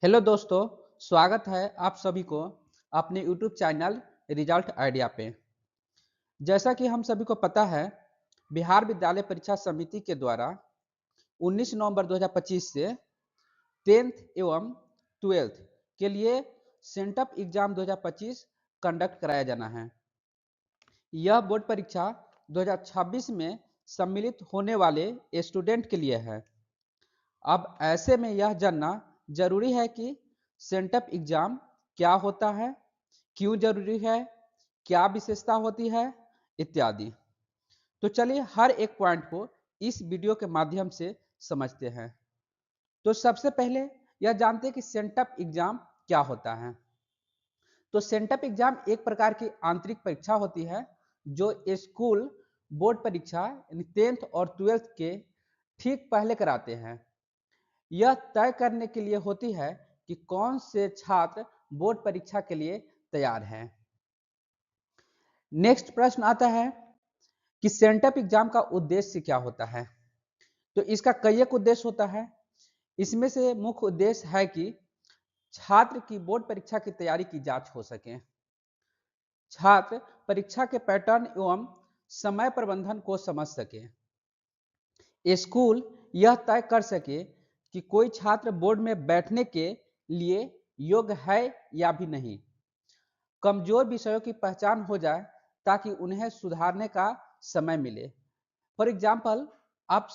Hello दोस्तों, स्वागत है आप सभी को अपने यूट्यूब चैनल रिजल्ट आइडिया पे। जैसा कि हम सभी को पता है, बिहार विद्यालय परीक्षा समिति के द्वारा 19 नवंबर 2025 से 10th एवं 12th के लिए सेंटअप एग्जाम 2025 कंडक्ट कराया जाना है। यह बोर्ड परीक्षा 2026 में सम्मिलित होने वाले स्टूडेंट के लिए है। अब ऐसे में यह जानना जरूरी है कि सेंटअप एग्जाम क्या होता है, क्यों जरूरी है, क्या विशेषता होती है इत्यादि। तो चलिए हर एक पॉइंट को इस वीडियो के माध्यम से समझते हैं। तो सबसे पहले यह जानते हैं कि सेंटअप एग्जाम क्या होता है। तो सेंटअप एग्जाम एक प्रकार की आंतरिक परीक्षा होती है जो स्कूल बोर्ड परीक्षा यानी 10th और 12th के ठीक पहले कराते हैं। यह तय करने के लिए होती है कि कौन से छात्र बोर्ड परीक्षा के लिए तैयार हैं। नेक्स्ट प्रश्न आता है कि सेंटअप एग्जाम का उद्देश्य क्या होता है। तो इसका कई एक उद्देश्य होता है। इसमें से मुख्य उद्देश्य है कि छात्र की बोर्ड परीक्षा की तैयारी की जांच हो सके, छात्र परीक्षा के पैटर्न एवं समय प्रबंधन को समझ सके, स्कूल यह तय कर सके कि कोई छात्र बोर्ड में बैठने के लिए योग्य है या भी नहीं, कमजोर विषयों की पहचान हो जाए ताकि उन्हें सुधारने का समय मिले। फॉर एग्जाम्पल, आप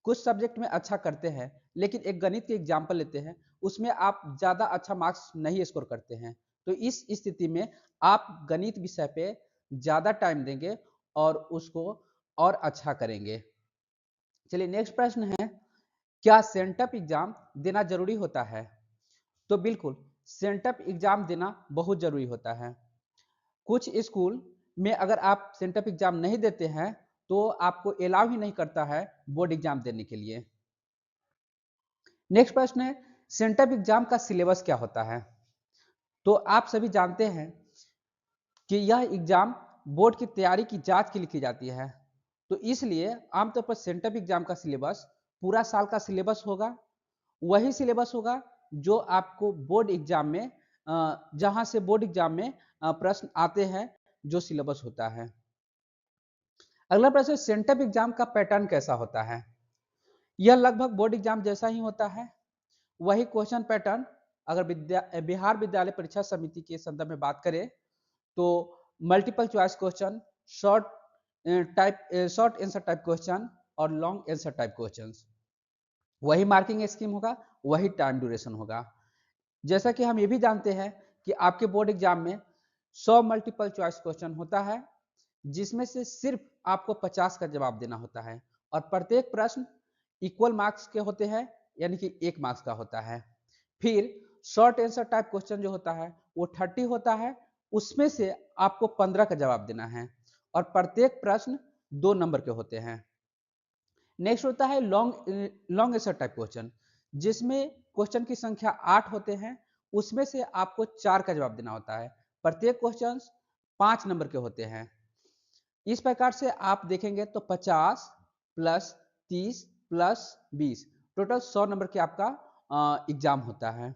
कुछ सब्जेक्ट में अच्छा करते हैं लेकिन एक गणित के एग्जाम्पल लेते हैं, उसमें आप ज़्यादा अच्छा मार्क्स नहीं स्कोर करते हैं, तो इस स्थिति में आप गणित विषय पे ज़्यादा टाइम देंगे और उसको और अच्छा करेंगे। चलिए नेक्स्ट प्रश्न है, क्या सेंटअप एग्जाम देना जरूरी होता है। तो बिल्कुल, सेंटअप एग्जाम देना बहुत जरूरी होता है। कुछ स्कूल में अगर आप सेंटअप एग्जाम नहीं देते हैं तो आपको अलाउ ही नहीं करता है बोर्ड एग्जाम देने के लिए। नेक्स्ट प्रश्न है, सेंटअप एग्जाम का सिलेबस क्या होता है। तो आप सभी जानते हैं कि यह एग्जाम बोर्ड की तैयारी की जांच के लिए की जाती है। तो इसलिए आमतौर पर सेंटअप एग्जाम का सिलेबस पूरा साल का सिलेबस होगा। वही सिलेबस होगा जो आपको बोर्ड एग्जाम में जहां से बोर्ड एग्जाम में प्रश्न आते हैं, जो सिलेबस होता है। अगला प्रश्न, सेंटअप एग्जाम का पैटर्न कैसा होता है। यह लगभग बोर्ड एग्जाम जैसा ही होता है। वही क्वेश्चन पैटर्न, अगर बिहार विद्यालय परीक्षा समिति के संदर्भ में बात करें तो multiple choice question, short short answer type question और लॉन्ग आंसर टाइप क्वेश्चंस। वही मार्किंग स्कीम होगा, वही टाइम ड्यूरेशन होगा। जैसा कि हम ये भी जानते हैं कि आपके बोर्ड एग्जाम में 100 मल्टीपल चॉइस क्वेश्चन होता है, जिसमें से सिर्फ आपको 50 का जवाब देना होता है और प्रत्येक प्रश्न इक्वल मार्क्स के होते हैं, यानी कि 1 मार्क्स का होता है। फिर शॉर्ट आंसर टाइप क्वेश्चन जो होता है वो 30 होता है, उसमें से आपको 15 का जवाब देना है और प्रत्येक प्रश्न 2 नंबर के होते हैं। नेक्स्ट होता है लॉन्ग आंसर टाइप क्वेश्चन, जिसमें क्वेश्चन की संख्या 8 होते हैं, उसमें से आपको 4 का जवाब देना होता है। प्रत्येक क्वेश्चन 5 नंबर के होते हैं। इस प्रकार से आप देखेंगे तो 50 प्लस 30 प्लस 20 टोटल 100 नंबर के आपका एग्जाम होता है।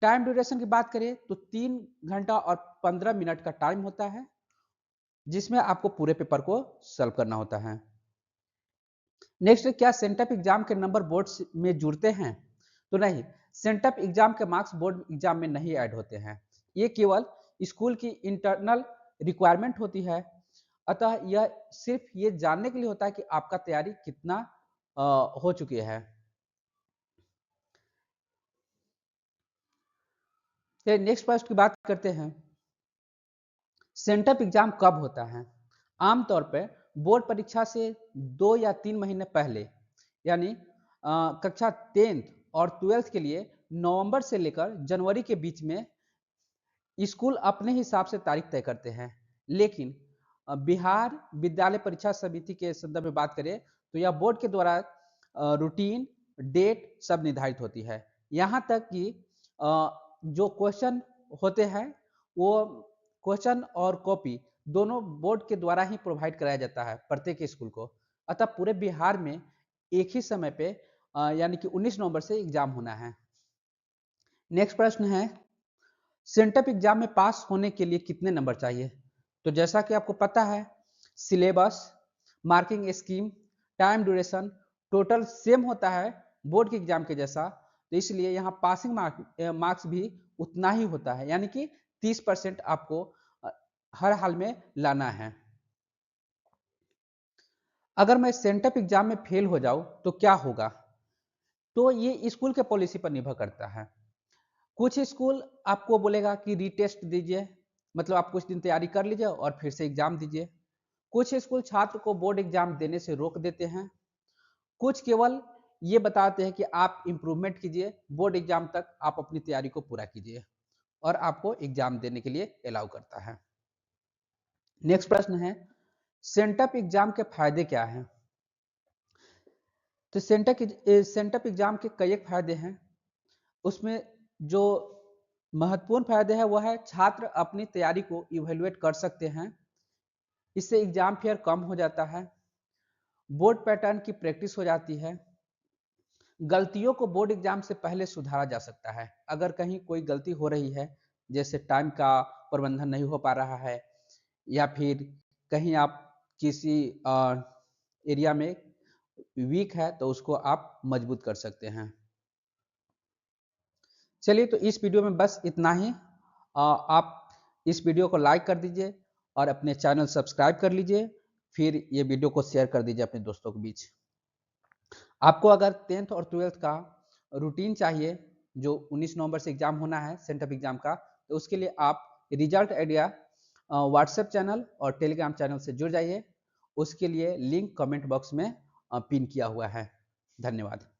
टाइम ड्यूरेशन की बात करें तो 3 घंटा और 15 मिनट का टाइम होता है, जिसमें आपको पूरे पेपर को सॉल्व करना होता है। नेक्स्ट, क्या सेंटअप एग्जाम के नंबर बोर्ड में जुड़ते हैं। तो नहीं, सेंटअप एग्जाम के मार्क्स बोर्ड एग्जाम में नहीं ऐड होते हैं। ये केवल स्कूल की इंटरनल रिक्वायरमेंट होती है। अतः यह सिर्फ ये जानने के लिए होता है कि आपका तैयारी कितना हो चुकी है। नेक्स्ट प्रश्न की बात करते हैं, सेंटअप एग्जाम कब होता है। आमतौर पर बोर्ड परीक्षा से 2 या 3 महीने पहले, यानी कक्षा 10th और 12th के लिए नवंबर से लेकर जनवरी के बीच में स्कूल अपने हिसाब से तारीख तय करते हैं। लेकिन बिहार विद्यालय परीक्षा समिति के संदर्भ में बात करें तो यह बोर्ड के द्वारा रूटीन, डेट सब निर्धारित होती है। यहाँ तक कि जो क्वेश्चन होते हैं वो क्वेश्चन और कॉपी दोनों बोर्ड के द्वारा ही प्रोवाइड कराया जाता है प्रत्येक स्कूल को। अतः पूरे बिहार में एक ही समय पे यानी कि 19 नवंबर से एग्जाम होना है। नेक्स्ट प्रश्न है, सेंटअप एग्जाम में पास होने के लिए कितने नंबर चाहिए? तो जैसा कि आपको पता है, syllabus, marking scheme, time duration total same होता है बोर्ड के एग्जाम के जैसा, तो इसलिए यहाँ पासिंग मार्क्स भी उतना ही होता है, यानी कि 30% आपको हर हाल में लाना है। अगर मैं सेंटअप एग्जाम में फेल हो जाऊं तो क्या होगा? तो ये स्कूल के पॉलिसी पर निर्भर करता है। कुछ स्कूल आपको बोलेगा कि रीटेस्ट दीजिए, मतलब आप कुछ दिन तैयारी कर लीजिए और फिर से एग्जाम दीजिए। कुछ स्कूल छात्र को बोर्ड एग्जाम देने से रोक देते हैं। कुछ केवल ये बताते हैं कि आप इम्प्रूवमेंट कीजिए, बोर्ड एग्जाम तक आप अपनी तैयारी को पूरा कीजिए, और आपको एग्जाम देने के लिए अलाउ करता है। नेक्स्ट प्रश्न है, सेंटअप एग्जाम के फायदे क्या हैं? तो सेंटअप एग्जाम के कई एक फायदे हैं। उसमें जो महत्वपूर्ण फायदे हैं वह है छात्र अपनी तैयारी को इवेलुएट कर सकते हैं, इससे एग्जाम फेयर कम हो जाता है, बोर्ड पैटर्न की प्रैक्टिस हो जाती है, गलतियों को बोर्ड एग्जाम से पहले सुधारा जा सकता है। अगर कहीं कोई गलती हो रही है, जैसे टाइम का प्रबंधन नहीं हो पा रहा है, या फिर कहीं आप किसी एरिया में वीक है, तो उसको आप मजबूत कर सकते हैं। चलिए, तो इस वीडियो में बस इतना ही। आप इस वीडियो को लाइक कर दीजिए और अपने चैनल सब्सक्राइब कर लीजिए, फिर ये वीडियो को शेयर कर दीजिए अपने दोस्तों के बीच। आपको अगर 10th और 12th का रूटीन चाहिए, जो 19 नवंबर से एग्जाम होना है सेंटअप एग्जाम का, तो उसके लिए आप रिजल्ट आइडिया व्हाट्सएप चैनल और टेलीग्राम चैनल से जुड़ जाइए। उसके लिए लिंक कमेंट बॉक्स में पिन किया हुआ है। धन्यवाद।